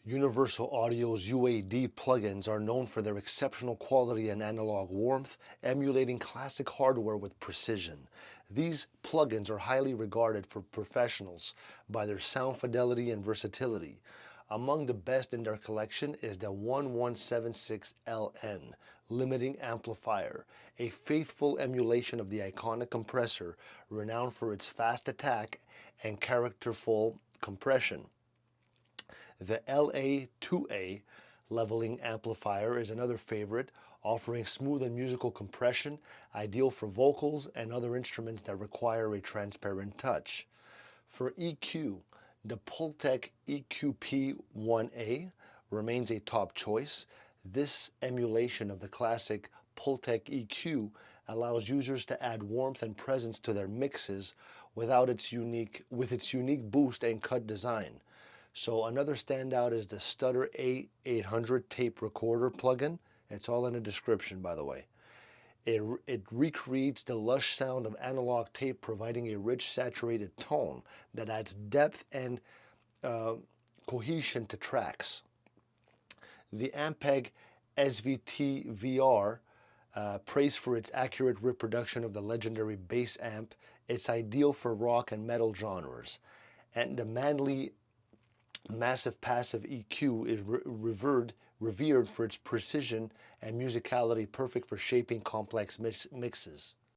Universal Audio's UAD plugins are known for their exceptional quality and analog warmth, emulating classic hardware with precision. These plugins are highly regarded for professionals by their sound fidelity and versatility. Among the best in their collection is the 1176LN Limiting Amplifier, a faithful emulation of the iconic compressor, renowned for its fast attack and characterful compression. The LA-2A Leveling Amplifier is another favorite, offering smooth and musical compression, ideal for vocals and other instruments that require a transparent touch. For EQ, the Pultec EQP-1A remains a top choice. This emulation of the classic Pultec EQ allows users to add warmth and presence to their mixes with its unique boost and cut design. So another standout is the Studer A800 Tape Recorder plugin. It's all in the description, by the way. It recreates the lush sound of analog tape, providing a rich, saturated tone that adds depth and cohesion to tracks. The Ampeg SVT VR, praised for its accurate reproduction of the legendary bass amp, it's ideal for rock and metal genres. And the Manley Massive Passive EQ is revered for its precision and musicality, perfect for shaping complex mixes.